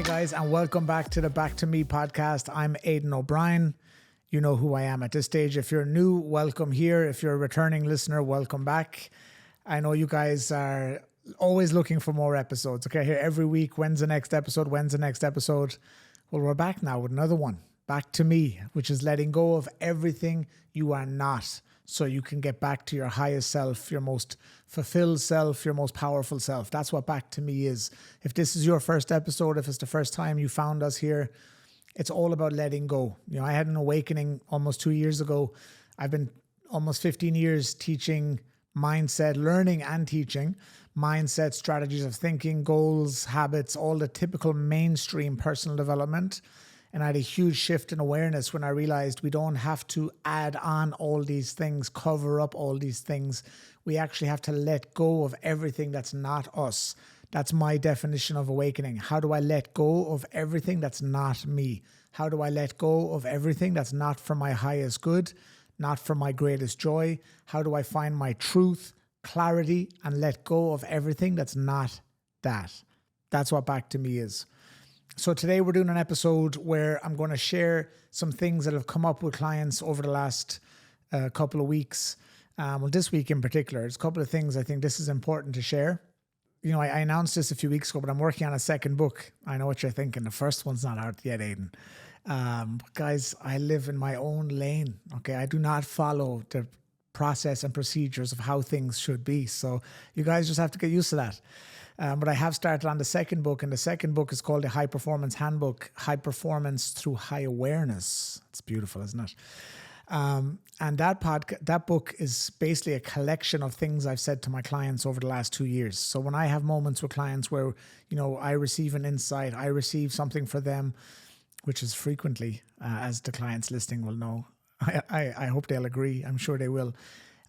guys, and welcome back to the Back to Me podcast. I'm Aidan O'Brien. You know who I am at this stage. If you're new, welcome here. If you're a returning listener, welcome back. I know you guys are always looking for more episodes. Okay, here every week. When's the next episode? When's the next episode? Well, we're back now with another one. Back to Me, which is letting go of everything you are not, so you can get back to your highest self, your most fulfilled self, your most powerful self. That's what Back to Me is. If this is your first episode, if it's the first time you found us here, it's all about letting go. You know, I had an awakening almost 2 years ago. I've been almost 15 years teaching mindset, learning and teaching mindset, strategies of thinking, goals, habits, all the typical mainstream personal development. And I had a huge shift in awareness when I realized we don't have to add on all these things, cover up all these things. We actually have to let go of everything that's not us. That's my definition of awakening. How do I let go of everything that's not me? How do I let go of everything that's not for my highest good, not for my greatest joy? How do I find my truth, clarity, and let go of everything that's not that? That's what Back to Me is. So today we're doing an episode where I'm going to share some things that have come up with clients over the last couple of weeks. Well, this week in particular, there's a couple of things I think this is important to share. You know, I announced this a few weeks ago, but I'm working on a second book. I know what you're thinking. The first one's not out yet, Aidan. Guys, I live in my own lane. Okay, I do not follow the process and procedures of how things should be. So you guys just have to get used to that. But I have started on the second book, and the second book is called the High Performance Handbook, High Performance Through High Awareness. It's beautiful, isn't it? And that book is basically a collection of things I've said to my clients over the last 2 years. So when I have moments with clients where, you know, I receive an insight, I receive something for them, which is frequently, as the clients listening will know, I hope they'll agree. I'm sure they will.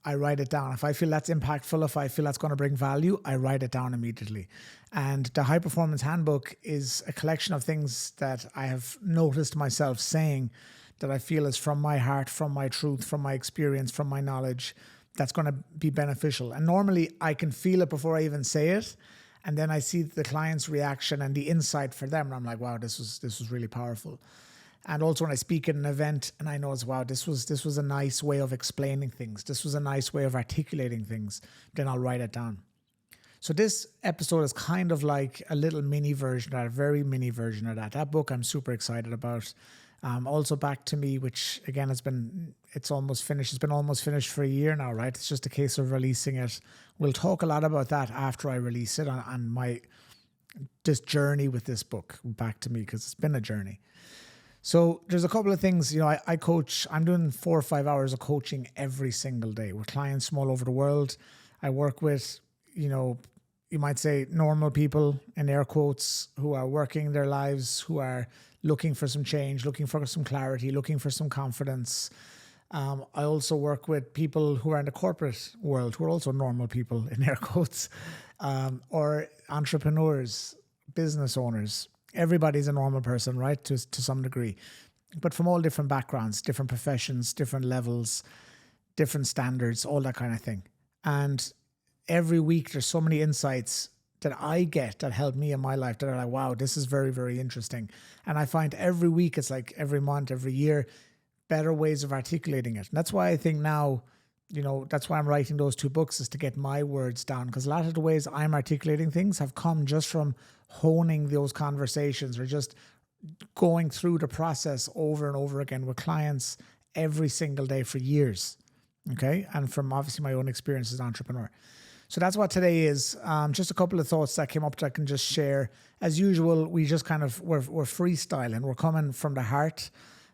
I write it down. If I feel that's impactful, if I feel that's going to bring value, I write it down immediately. And the High Performance Handbook is a collection of things that I have noticed myself saying that I feel is from my heart, from my truth, from my experience, from my knowledge, that's going to be beneficial. And normally I can feel it before I even say it. And then I see the client's reaction and the insight for them. And I'm like, wow, this was really powerful. And also when I speak at an event and I know wow, this was a nice way of explaining things. This was a nice way of articulating things. Then I'll write it down. So this episode is kind of like a little mini version, a very mini version of that. That book I'm super excited about. Also Back to Me, which again it's almost finished. It's been almost finished for a year now, right? It's just a case of releasing it. We'll talk a lot about that after I release it on this journey with this book, Back to Me, because it's been a journey. So there's a couple of things, you know, I coach, I'm doing 4 or 5 hours of coaching every single day with clients from all over the world. I work with, you know, you might say normal people in air quotes who are working their lives, who are looking for some change, looking for some clarity, looking for some confidence. I also work with people who are in the corporate world, who are also normal people in air quotes, or entrepreneurs, business owners. Everybody's a normal person, right? To some degree, but from all different backgrounds, different professions, different levels, different standards, all that kind of thing. And every week there's so many insights that I get that help me in my life that are like, wow, this is very, very interesting. And I find every week, it's like every month, every year, better ways of articulating it. And that's why I think now, you know, that's why I'm writing those 2 books, is to get my words down. Because a lot of the ways I'm articulating things have come just from honing those conversations or just going through the process over and over again with clients every single day for years. Okay. And from obviously my own experience as an entrepreneur. So that's what today is. Just a couple of thoughts that came up that I can just share. As usual, we just kind of, we're freestyling. We're coming from the heart.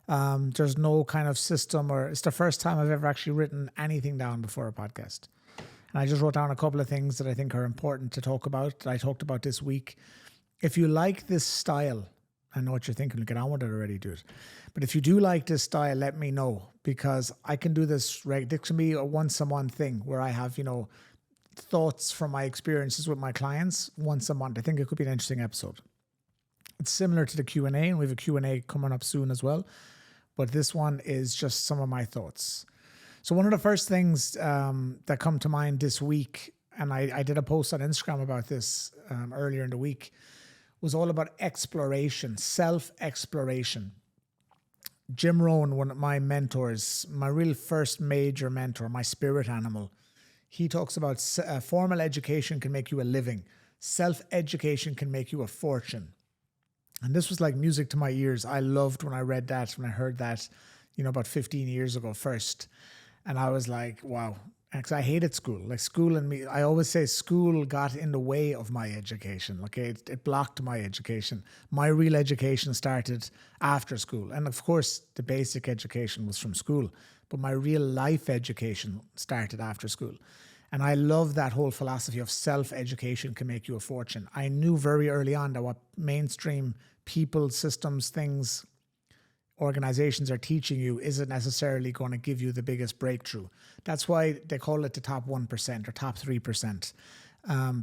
There's no kind of system, or it's the first time I've ever actually written anything down before a podcast. And I just wrote down a couple of things that I think are important to talk about, that I talked about this week. If you like this style, I know what you're thinking, get on with it already, dude. But if you do like this style, let me know, because I can do this. This can be a once-a-month thing where I have, you know, thoughts from my experiences with my clients once a month. I think it could be an interesting episode. It's similar to the Q&A, and we have a Q&A coming up soon as well. But this one is just some of my thoughts. So one of the first things that come to mind this week, and I did a post on Instagram about this earlier in the week, was all about exploration, self-exploration. Jim Rohn, one of my mentors, my real first major mentor, my spirit animal, he talks about formal education can make you a living. Self-education can make you a fortune. And this was like music to my ears. I loved when I read that, when I heard that, about 15 years ago first. And I was like, wow. Because I hated school. Like school and me, I always say school got in the way of my education. Okay, it blocked my education. My real education started after school. And of course, the basic education was from school. But my real life education started after school. And I love that whole philosophy of self-education can make you a fortune. I knew very early on that what mainstream people, systems, things, organizations are teaching you isn't necessarily going to give you the biggest breakthrough. That's why they call it the top 1% or top 3%,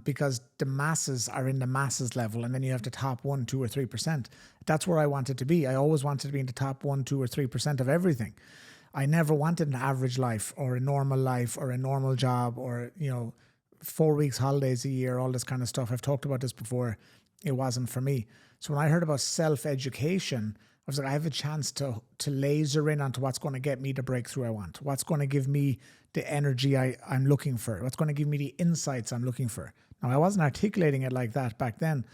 because the masses are in the masses level, and then you have the top 1, 2, or 3%. That's where I wanted to be. I always wanted to be in the top 1, 2, or 3% of everything. I never wanted an average life or a normal job or, 4 weeks holidays a year, all this kind of stuff. I've talked about this before. It wasn't for me. So when I heard about self-education, I was like, I have a chance to laser in onto what's going to get me the breakthrough I want, what's going to give me the energy I'm looking for, what's going to give me the insights I'm looking for. Now, I wasn't articulating it like that back then,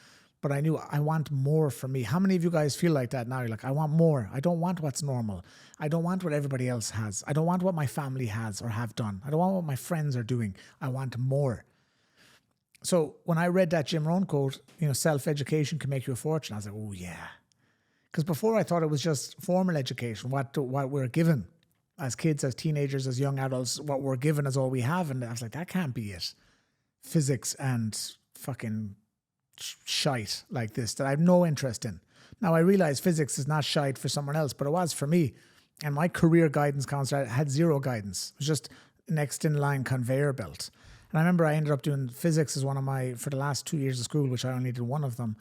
but I knew I want more for me. How many of you guys feel like that now? You're like, I want more. I don't want what's normal. I don't want what everybody else has. I don't want what my family has or have done. I don't want what my friends are doing. I want more. So when I read that Jim Rohn quote, self-education can make you a fortune, I was like, oh yeah. Because before I thought it was just formal education, what we're given as kids, as teenagers, as young adults, what we're given is all we have. And I was like, that can't be it. Physics and fucking shite like this that I have no interest in. Now I realize physics is not shite for someone else, but it was for me. And my career guidance counselor had zero guidance. It was just next in line conveyor belt. And I remember I ended up doing physics as for the last 2 years of school, which I only did one of them,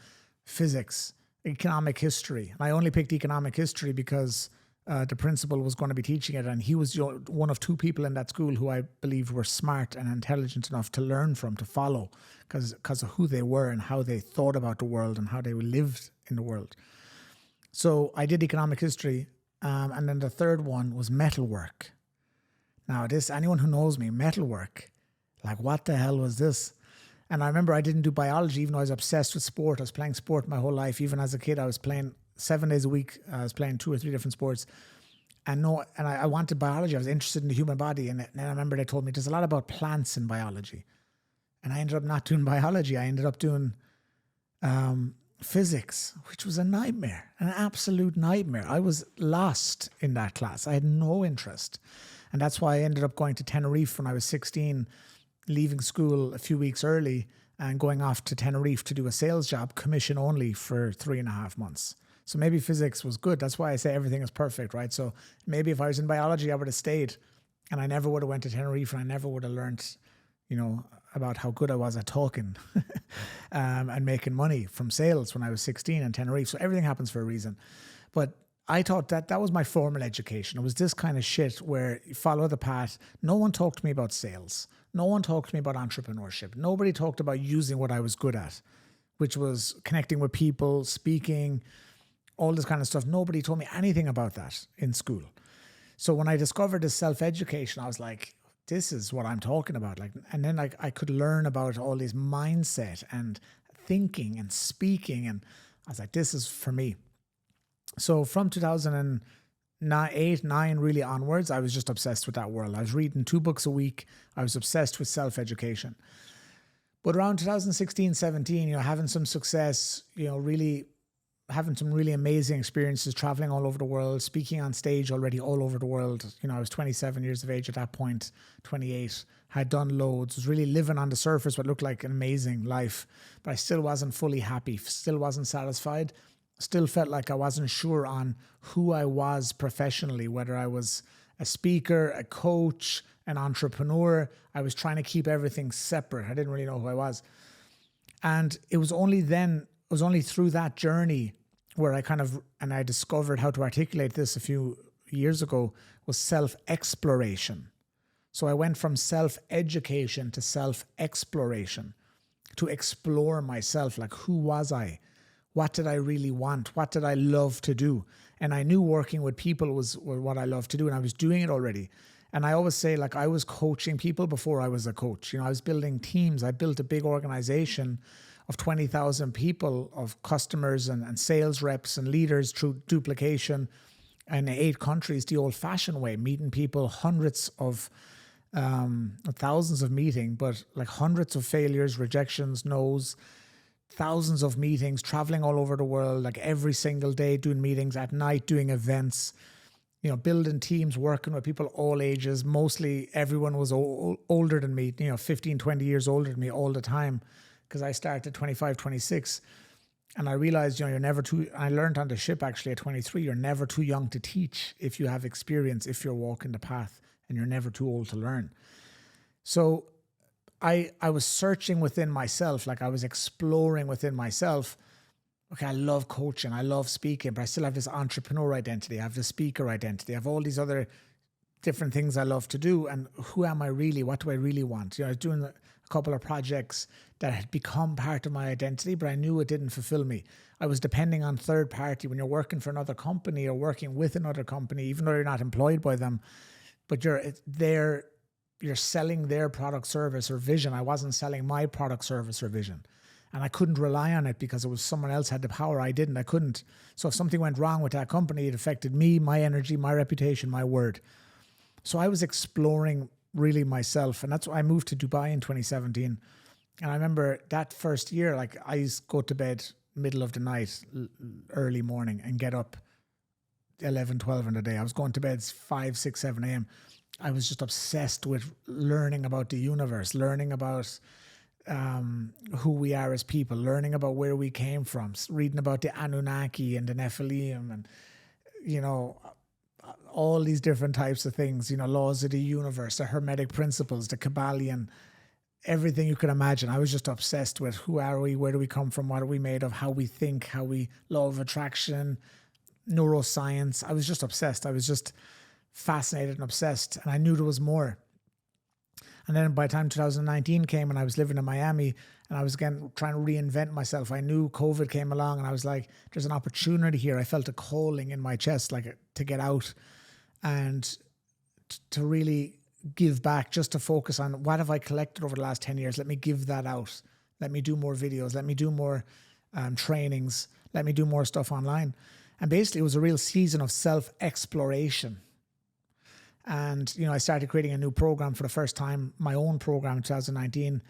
physics, economic history. And I only picked economic history because the principal was going to be teaching it, and he was one of 2 people in that school who I believed were smart and intelligent enough to learn from, to follow, because of who they were and how they thought about the world and how they lived in the world. So I did economic history, and then the third one was metalwork. Now anyone who knows me, metalwork, like what the hell was this? And I remember I didn't do biology, even though I was obsessed with sport. I was playing sport my whole life. Even as a kid, I was playing 7 days a week. I was playing 2 or 3 different sports. And I wanted biology. I was interested in the human body. And then I remember they told me there's a lot about plants in biology. And I ended up not doing biology. I ended up doing physics, which was a nightmare, an absolute nightmare. I was lost in that class. I had no interest. And that's why I ended up going to Tenerife when I was 16, leaving school a few weeks early and going off to Tenerife to do a sales job, commission only, for 3.5 months. So maybe physics was good. That's why I say everything is perfect, right? So maybe if I was in biology, I would have stayed, and I never would have went to Tenerife, and I never would have learned, about how good I was at talking and making money from sales when I was 16 in Tenerife. So everything happens for a reason. But I thought that was my formal education. It was this kind of shit where you follow the path. No one talked to me about sales. No one talked to me about entrepreneurship. Nobody talked about using what I was good at, which was connecting with people, speaking, all this kind of stuff. Nobody told me anything about that in school. So when I discovered this self-education, I was like, this is what I'm talking about. And then I could learn about all this mindset and thinking and speaking. And I was like, this is for me. So from 2008, 9 really onwards, I was just obsessed with that world. I was reading 2 books a week. I was obsessed with self-education. But around 2016, 17, having some success, really having some really amazing experiences, traveling all over the world, speaking on stage already all over the world. I was 27 years of age at that point, 28, had done loads, was really living on the surface what looked like an amazing life, but I still wasn't fully happy, still wasn't satisfied, still felt like I wasn't sure on who I was professionally, whether I was a speaker, a coach, an entrepreneur. I was trying to keep everything separate. I didn't really know who I was. And it was only through that journey where I discovered how to articulate this a few years ago, was self-exploration. So I went from self-education to self-exploration, to explore myself. Like, who was I? what did I really want? What did I love to do? And I knew working with people was what I loved to do, and I was doing it already. And I always say, like, I was coaching people before I was a coach. You know, I was building teams. I built a big organization of 20,000 people, of customers and sales reps and leaders through duplication in 8 countries, the old-fashioned way, meeting people, hundreds of thousands of meetings, but like hundreds of failures, rejections, no's, thousands of meetings, traveling all over the world, like every single day, doing meetings at night, doing events, you know, building teams, working with people all ages. Mostly everyone was older than me, you know, 15, 20 years older than me all the time, because I started at 25, 26. And I realized, you know, you're never too, I learned on the ship actually at 23, you're never too young to teach if you have experience, if you're walking the path, and you're never too old to learn. So I was searching within myself, like I was exploring within myself. Okay, I love coaching, I love speaking, but I still have this entrepreneur identity, I have the speaker identity, I have all these other different things I love to do. And who am I really? What do I really want? You know, I was doing a couple of projects that had become part of my identity, but I knew it didn't fulfill me. I was depending on third party. When you're working for another company or working with another company, even though you're not employed by them, but you're selling their product, service, or vision. I wasn't selling my product, service, or vision. And I couldn't rely on it because it was someone else had the power. I didn't. I couldn't. So if something went wrong with that company, it affected me, my energy, my reputation, my word. So I was exploring really myself. And that's why I moved to Dubai in 2017. And I remember that first year, like I used to go to bed middle of the night, early morning, and get up 11, 12 in the day. I was going to bed 5, 6, 7 a.m. I was just obsessed with learning about the universe, learning about who we are as people, learning about where we came from, reading about the Anunnaki and the Nephilim and, you know, all these different types of things, you know, laws of the universe, the Hermetic principles, the Kabbalion, everything you could imagine. I was just obsessed with who are we, where do we come from, what are we made of, how we think, law of attraction, neuroscience. I was just obsessed. I was just fascinated and obsessed, and I knew there was more. And then by the time 2019 came and I was living in Miami and I was again trying to reinvent myself, I knew COVID came along and I was like, there's an opportunity here. I felt a calling in my chest, like to get out and to really give back, just to focus on what have I collected over the last 10 years. Let me give that out. Let me do more videos. Let me do more trainings. Let me do more stuff online. And basically it was a real season of self-exploration. And, you know, I started creating a new program for the first time, my own program in 2019.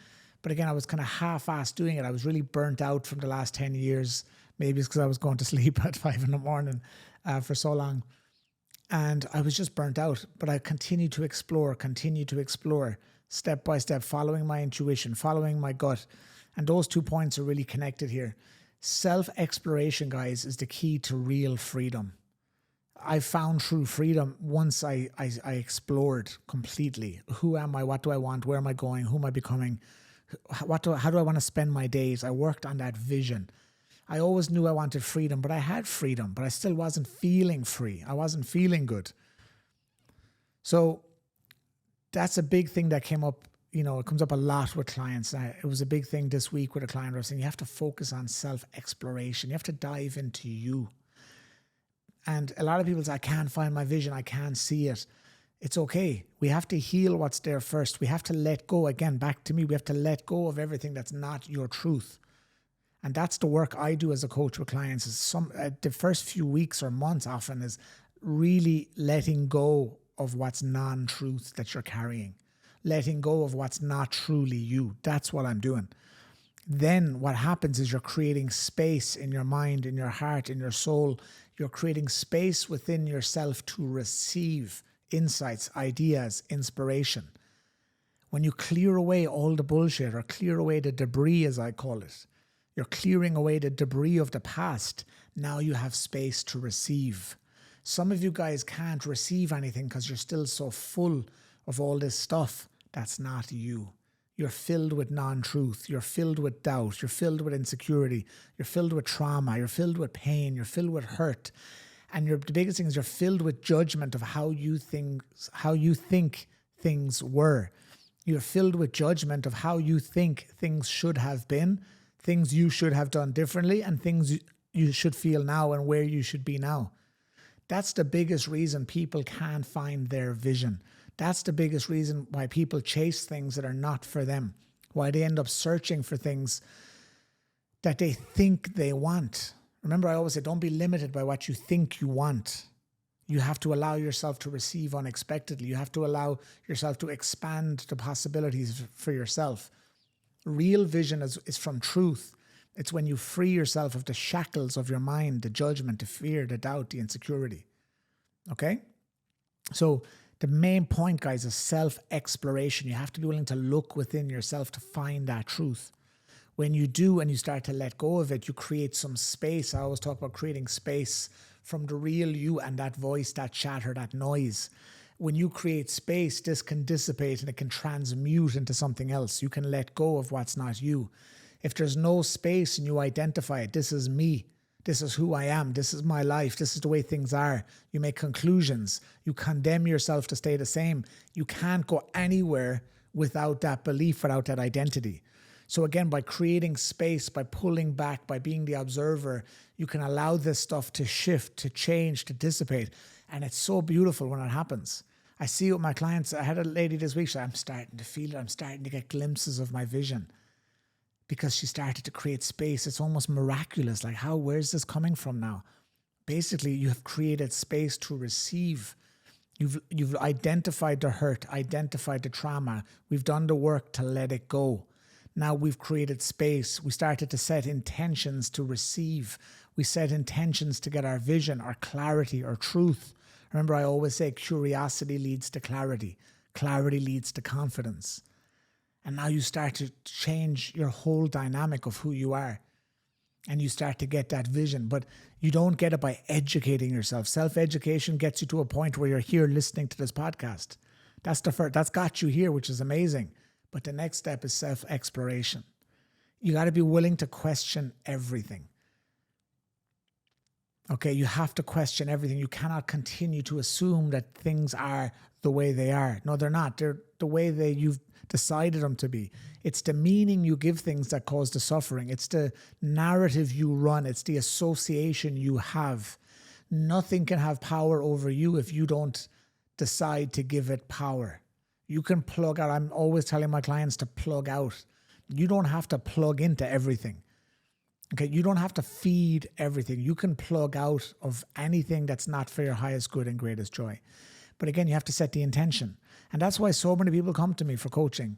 But again, I was kind of half-assed doing it. I was really burnt out from the last 10 years. Maybe it's because I was going to sleep at 5 a.m. For so long. And I was just burnt out. But I continued to explore, step by step, following my intuition, following my gut. And those 2 points are really connected here. Self-exploration, guys, is the key to real freedom. I found true freedom once I explored completely. Who am I? What do I want? Where am I going? Who am I becoming? How do I want to spend my days? I worked on that vision. I always knew I wanted freedom, but I had freedom, but I still wasn't feeling free. I wasn't feeling good. So that's a big thing that came up. You know, it comes up a lot with clients. It was a big thing this week with a client. I was saying you have to focus on self-exploration. You have to dive into you. And a lot of people say, I can't find my vision. I can't see it. It's okay. We have to heal what's there first. We have to let go. Again, back to me. We have to let go of everything that's not your truth. And that's the work I do as a coach with clients. Is the first few weeks or months often is really letting go of what's non-truth that you're carrying. Letting go of what's not truly you. That's what I'm doing. Then what happens is you're creating space in your mind, in your heart, in your soul. You're creating space within yourself to receive insights, ideas, inspiration. When you clear away all the bullshit or clear away the debris, as I call it, you're clearing away the debris of the past. Now you have space to receive. Some of you guys can't receive anything because you're still so full of all this stuff. That's not you. You're filled with non-truth. You're filled with doubt. You're filled with insecurity. You're filled with trauma. You're filled with pain. You're filled with hurt. And the biggest thing is you're filled with judgment of how you think things were. You're filled with judgment of how you think things should have been, things you should have done differently, and things you should feel now and where you should be now. That's the biggest reason people can't find their vision. That's the biggest reason why people chase things that are not for them, why they end up searching for things that they think they want. Remember, I always say, don't be limited by what you think you want. You have to allow yourself to receive unexpectedly. You have to allow yourself to expand the possibilities for yourself. Real vision is from truth. It's when you free yourself of the shackles of your mind, the judgment, the fear, the doubt, the insecurity. Okay? So the main point, guys, is self-exploration. You have to be willing to look within yourself to find that truth. When you do and you start to let go of it, you create some space. I always talk about creating space from the real you and that voice, that chatter, that noise. When you create space, this can dissipate and it can transmute into something else. You can let go of what's not you. If there's no space and you identify it, this is me, this is who I am, this is my life, this is the way things are. You make conclusions. You condemn yourself to stay the same. You can't go anywhere without that belief, without that identity. So again, by creating space, by pulling back, by being the observer, you can allow this stuff to shift, to change, to dissipate. And it's so beautiful when it happens. I see it with my clients. I had a lady this week, she said, I'm starting to feel it. I'm starting to get glimpses of my vision. Because she started to create space. It's almost miraculous. Like, where's this coming from now? Basically, you have created space to receive. You've identified the hurt, identified the trauma. We've done the work to let it go. Now we've created space. We started to set intentions to receive. We set intentions to get our vision, our clarity, our truth. Remember, I always say curiosity leads to clarity. Clarity leads to confidence. And now you start to change your whole dynamic of who you are. And you start to get that vision. But you don't get it by educating yourself. Self-education gets you to a point where you're here listening to this podcast. That's got you here, which is amazing. But the next step is self-exploration. You got to be willing to question everything. Okay, you have to question everything. You cannot continue to assume that things are the way they are. No, they're not. They're the way you've decided them to be. It's the meaning you give things that cause the suffering. It's the narrative you run. It's the association you have. Nothing can have power over you if you don't decide to give it power. You can plug out. I'm always telling my clients to plug out. You don't have to plug into everything. Okay, you don't have to feed everything. You can plug out of anything that's not for your highest good and greatest joy. But again, you have to set the intention. And that's why so many people come to me for coaching.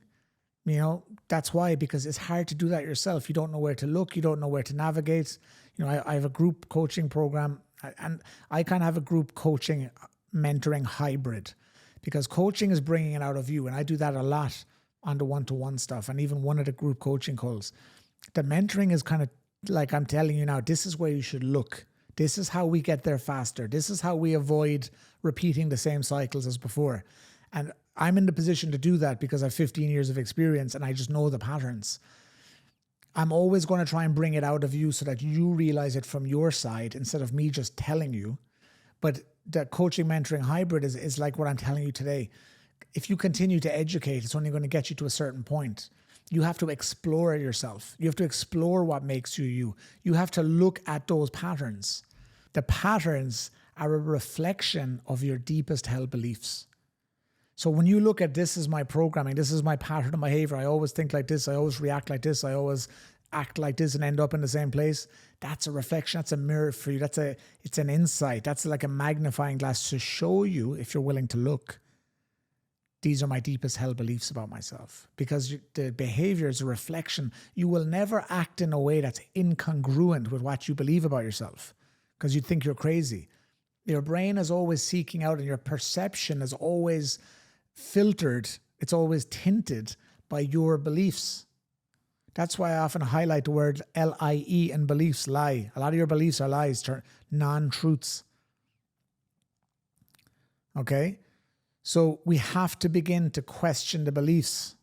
You know, that's why, because it's hard to do that yourself. You don't know where to look. You don't know where to navigate. You know, I have a group coaching program, and I kind of have a group coaching mentoring hybrid, because coaching is bringing it out of you. And I do that a lot on the one-to-one stuff and even one of the group coaching calls. The mentoring is kind of like, I'm telling you now, this is where you should look. This is how we get there faster. This is how we avoid repeating the same cycles as before. And I'm in the position to do that because I have 15 years of experience and I just know the patterns. I'm always going to try and bring it out of you so that you realize it from your side instead of me just telling you. But the coaching mentoring hybrid is like what I'm telling you today. If you continue to educate, it's only going to get you to a certain point. You have to explore yourself. You have to explore what makes you you. You have to look at those patterns. The patterns are a reflection of your deepest held beliefs. So when you look at this is my programming, this is my pattern of behavior, I always think like this, I always react like this, I always act like this and end up in the same place. That's a reflection. That's a mirror for you. It's an insight. That's like a magnifying glass to show you, if you're willing to look, these are my deepest held beliefs about myself. Because the behavior is a reflection. You will never act in a way that's incongruent with what you believe about yourself, because you think you're crazy. Your brain is always seeking out, and your perception is always filtered. It's always tinted by your beliefs. That's why I often highlight the word L-I-E in beliefs, lie. A lot of your beliefs are lies, non-truths. Okay? So we have to begin to question the beliefs.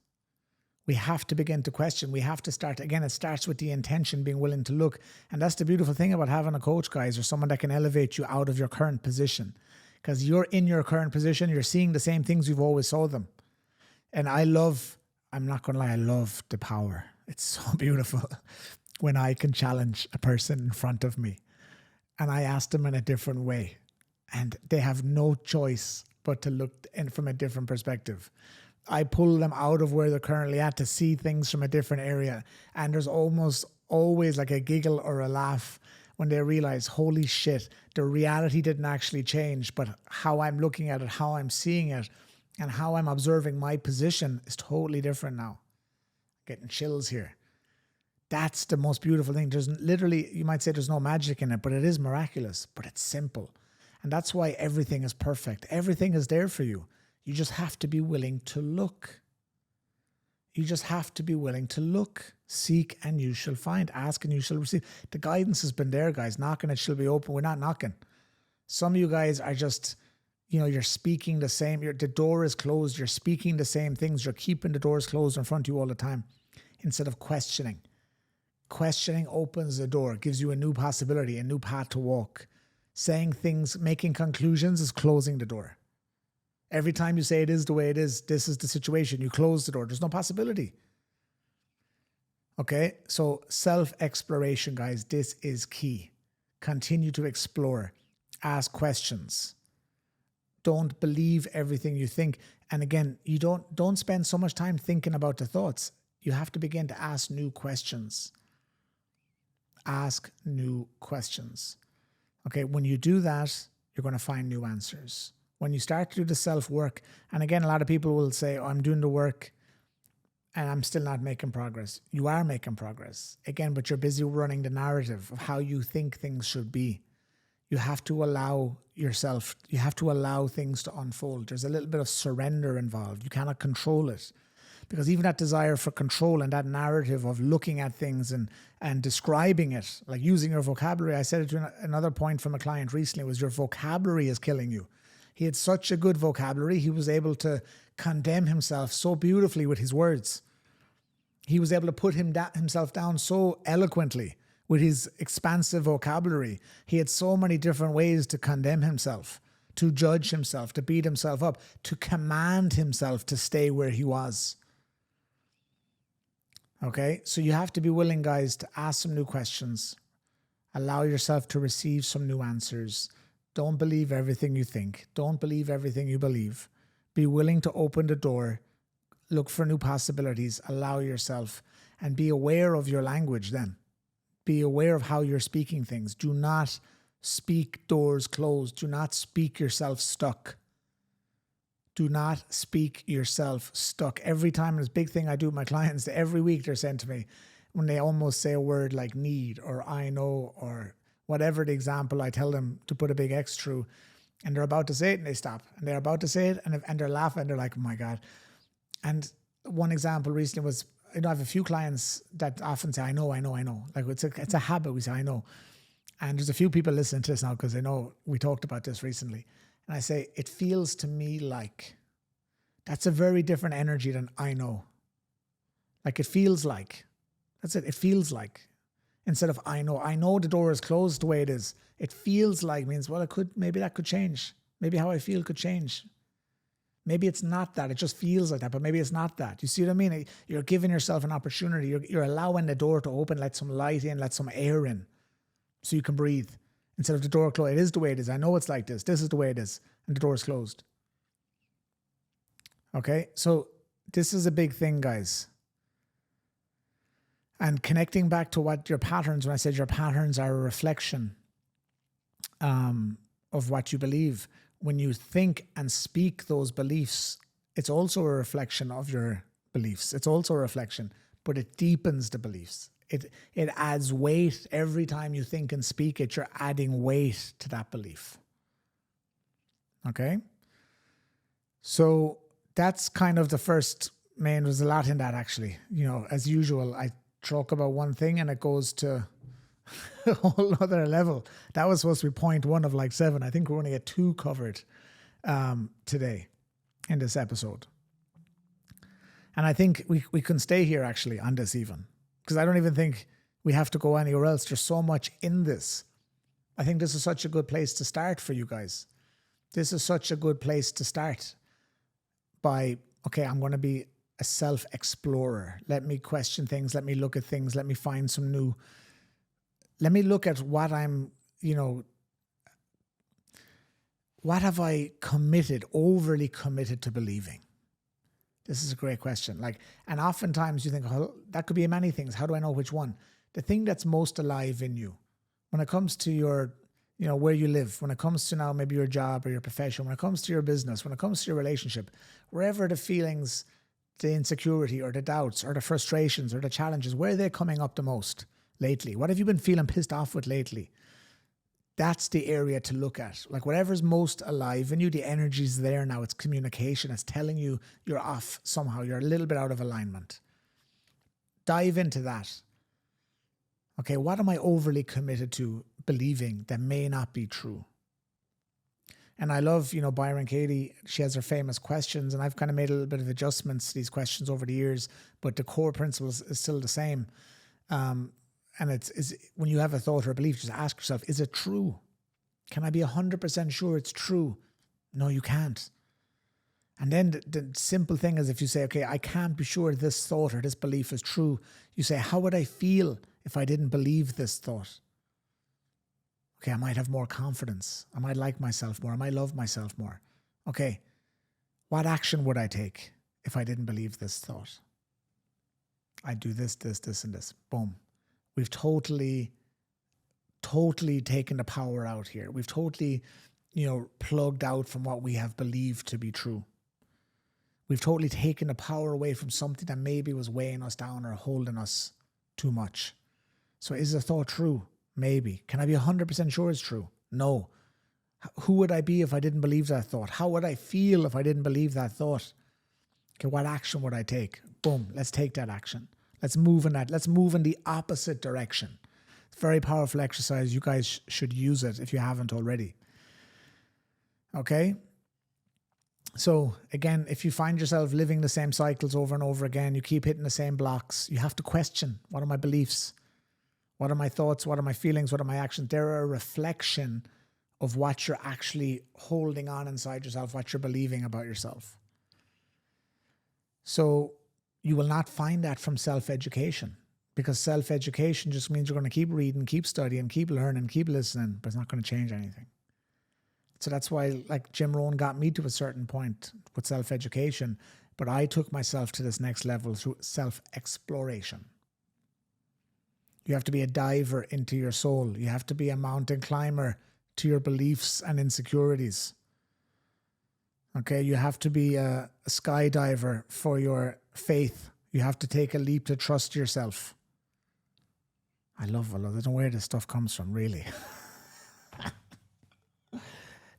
We have to begin to question. We have to start, again, it starts with the intention, being willing to look. And that's the beautiful thing about having a coach, guys, or someone that can elevate you out of your current position. Because you're in your current position, you're seeing the same things you've always saw them. And I'm not going to lie, I love the power. It's so beautiful when I can challenge a person in front of me. and I ask them in a different way. And they have no choice but to look in from a different perspective. I pull them out of where they're currently at to see things from a different area. And there's almost always like a giggle or a laugh when they realize, holy shit, the reality didn't actually change, but how I'm looking at it, how I'm seeing it, and how I'm observing my position is totally different now. Getting chills here. That's the most beautiful thing. There's literally, you might say there's no magic in it, but it is miraculous, but it's simple. And that's why everything is perfect. Everything is there for you. You just have to be willing to look. You just have to be willing to look. Seek and you shall find. Ask and you shall receive. The guidance has been there, guys. Knocking, it shall be open. We're not knocking. Some of you guys are just, you're speaking the same. The door is closed. You're speaking the same things. You're keeping the doors closed in front of you all the time instead of questioning. Questioning opens the door, gives you a new possibility, a new path to walk. Saying things, making conclusions is closing the door. Every time you say it is the way it is, this is the situation, you close the door. There's no possibility. Okay, so self-exploration, guys, this is key. Continue to explore. Ask questions. Don't believe everything you think. And again, you don't spend so much time thinking about the thoughts. You have to begin to ask new questions. Ask new questions. Okay, when you do that, you're going to find new answers. When you start to do the self-work, and again, a lot of people will say, I'm doing the work and I'm still not making progress. You are making progress. Again, but you're busy running the narrative of how you think things should be. You have to allow things to unfold. There's a little bit of surrender involved. You cannot control it. Because even that desire for control and that narrative of looking at things and describing it, like using your vocabulary, I said it to another point from a client recently, was your vocabulary is killing you. He had such a good vocabulary, he was able to condemn himself so beautifully with his words. He was able to put himself down so eloquently with his expansive vocabulary. He had so many different ways to condemn himself, to judge himself, to beat himself up, to command himself to stay where he was. Okay, so you have to be willing, guys, to ask some new questions. Allow yourself to receive some new answers. Don't believe everything you think. Don't believe everything you believe. Be willing to open the door. Look for new possibilities. Allow yourself. And be aware of your language then. Be aware of how you're speaking things. Do not speak doors closed. Do not speak yourself stuck. Do not speak yourself stuck. Every time, this big thing I do with my clients, every week they're saying to me, when they almost say a word like need or I know or whatever the example, I tell them to put a big X through, and they're about to say it and they stop. And they're about to say it and they're laughing and they're like, oh my God. And one example recently was, I have a few clients that often say, I know. Like it's a habit. We say, I know. And there's a few people listening to this now because they know we talked about this recently. And I say, it feels to me like, that's a very different energy than I know. Like it feels like, that's it. It feels like, instead of I know the door is closed the way it is. It feels like means, well, maybe that could change. Maybe how I feel could change. Maybe it's not that. It just feels like that, but maybe it's not that. You see what I mean? You're giving yourself an opportunity. You're allowing the door to open, let some light in, let some air in so you can breathe. Instead of the door closed, it is the way it is. I know it's like this. This is the way it is. And the door is closed. Okay? So this is a big thing, guys. And connecting back to what your patterns, when I said your patterns are a reflection of what you believe. When you think and speak those beliefs, it's also a reflection of your beliefs. It's also a reflection, but it deepens the beliefs. It adds weight every time you think and speak it. You're adding weight to that belief. Okay? So that's kind of the first main, there's a lot in that actually. As usual, I talk about one thing and it goes to a whole other level. That was supposed to be point 1 of like 7. I think we're going to get 2 covered today in this episode. And I think we can stay here actually on this even. Because I don't even think we have to go anywhere else. There's so much in this. I think this is such a good place to start for you guys. This is such a good place to start by, okay, I'm going to be a self-explorer. Let me question things. Let me look at things. Let me find some new, let me look at what I'm, what have I overly committed to believing? This is a great question. And oftentimes you think, oh, that could be many things. How do I know which one? The thing that's most alive in you, when it comes to your, where you live, when it comes to now maybe your job or your profession, when it comes to your business, when it comes to your relationship, wherever the feelings, the insecurity or the doubts or the frustrations or the challenges, where are they coming up the most lately? What have you been feeling pissed off with lately? That's the area to look at. Whatever's most alive in you, the energy's there now. It's communication. It's telling you you're off somehow. You're a little bit out of alignment. Dive into that. Okay, what am I overly committed to believing that may not be true? And I love, Byron Katie, she has her famous questions, and I've kind of made a little bit of adjustments to these questions over the years, but the core principles is still the same. And it's when you have a thought or a belief, just ask yourself, is it true? Can I be 100% sure it's true? No, you can't. And then the simple thing is, if you say, okay, I can't be sure this thought or this belief is true, you say, how would I feel if I didn't believe this thought? Okay, I might have more confidence. I might like myself more. I might love myself more. Okay, what action would I take if I didn't believe this thought? I'd do this, this, this, and this. Boom. We've totally taken the power out here. We've totally, plugged out from what we have believed to be true. We've totally taken the power away from something that maybe was weighing us down or holding us too much. So is the thought true? Maybe. Can I be 100% sure it's true? No. Who would I be if I didn't believe that thought? How would I feel if I didn't believe that thought? Okay, what action would I take? Boom, let's take that action. Let's move in that. Let's move in the opposite direction. It's a very powerful exercise. You guys should use it if you haven't already. Okay? So again, if you find yourself living the same cycles over and over again, you keep hitting the same blocks, you have to question, what are my beliefs? What are my thoughts? What are my feelings? What are my actions? They're a reflection of what you're actually holding on inside yourself, what you're believing about yourself. So you will not find that from self-education, because self-education just means you're going to keep reading, keep studying, keep learning, keep listening, but it's not going to change anything. So that's why, Jim Rohn got me to a certain point with self-education, but I took myself to this next level through self-exploration. You have to be a diver into your soul. You have to be a mountain climber to your beliefs and insecurities. Okay, you have to be a skydiver for your faith. You have to take a leap to trust yourself. I don't know where this stuff comes from, really.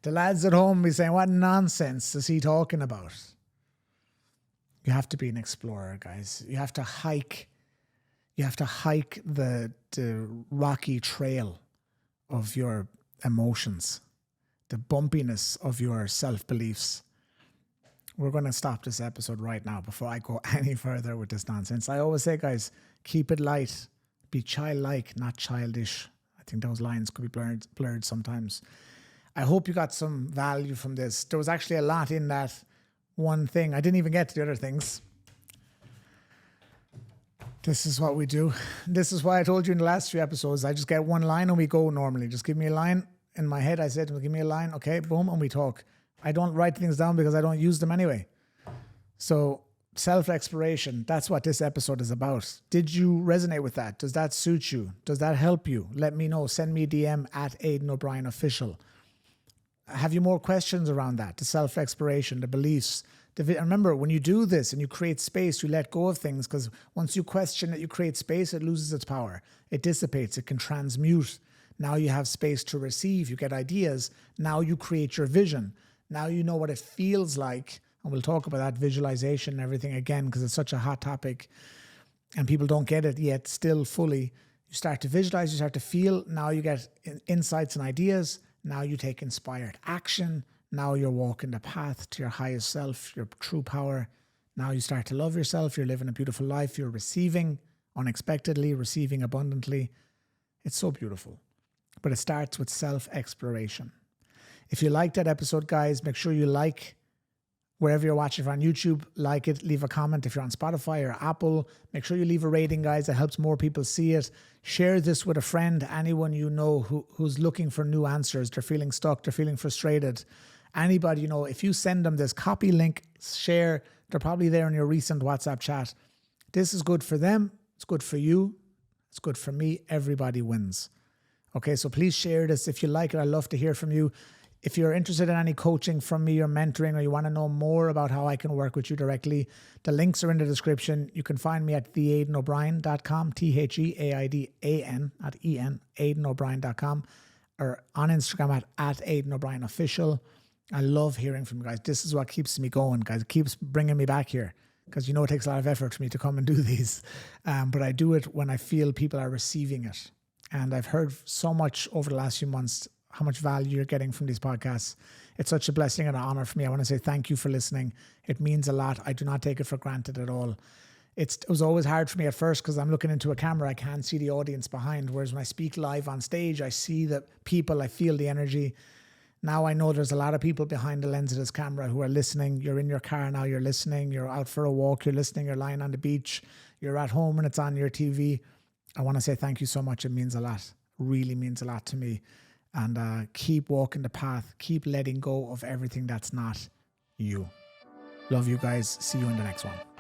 The lads at home be saying, what nonsense is he talking about? You have to be an explorer, guys. You have to hike. You have to hike the rocky trail of your emotions, the bumpiness of your self-beliefs. We're going to stop this episode right now before I go any further with this nonsense. I always say, guys, keep it light. Be childlike, not childish. I think those lines could be blurred sometimes. I hope you got some value from this. There was actually a lot in that one thing. I didn't even get to the other things. This is what we do. This is why I told you in the last few episodes, I just get one line and we go normally. Just give me a line. In my head, I said, give me a line. Okay, boom, and we talk. I don't write things down because I don't use them anyway. So self-exploration, that's what this episode is about. Did you resonate with that? Does that suit you? Does that help you? Let me know. Send me a DM at Aidan O'Brien Official. Have you more questions around that? The self-exploration, the beliefs. Remember, when you do this and you create space, you let go of things, because once you question it, you create space, it loses its power. It dissipates. It can transmute. Now you have space to receive. You get ideas. Now you create your vision. Now you know what it feels like. And we'll talk about that visualization and everything again, because it's such a hot topic and people don't get it yet still fully. You start to visualize, you start to feel. Now you get insights and ideas. Now you take inspired action. Now you're walking the path to your highest self, your true power. Now you start to love yourself. You're living a beautiful life. You're receiving unexpectedly, receiving abundantly. It's so beautiful. But it starts with self-exploration. If you liked that episode, guys, make sure you like Wherever you're watching, if you're on YouTube, like it, leave a comment. If you're on Spotify or Apple, make sure you leave a rating, guys. It helps more people see it. Share this with a friend, anyone you know who's looking for new answers. They're feeling stuck, they're feeling frustrated. Anybody, you know, if you send them this copy link, share, they're probably there in your recent WhatsApp chat. This is good for them. It's good for you. It's good for me. Everybody wins. Okay, so please share this. If you like it, I'd love to hear from you. If you're interested in any coaching from me or mentoring, or you want to know more about how I can work with you directly, the links are in the description. You can find me at theaidanobrien.com, TheAidan, not E-N, AidanO'Brien.com, or on Instagram at Aidan O'Brien Official. I love hearing from you guys. This is what keeps me going, guys. It keeps bringing me back here, because you know it takes a lot of effort for me to come and do these. But I do it when I feel people are receiving it. And I've heard so much over the last few months how much value you're getting from these podcasts. It's such a blessing and an honor for me. I want to say thank you for listening. It means a lot. I do not take it for granted at all. It was always hard for me at first because I'm looking into a camera. I can't see the audience behind. Whereas when I speak live on stage, I see the people, I feel the energy. Now I know there's a lot of people behind the lens of this camera who are listening. You're in your car now, you're listening. You're out for a walk, you're listening. You're lying on the beach. You're at home and it's on your TV. I want to say thank you so much. It means a lot. Really means a lot to me. And keep walking the path. Keep letting go of everything that's not you. Love you guys. See you in the next one.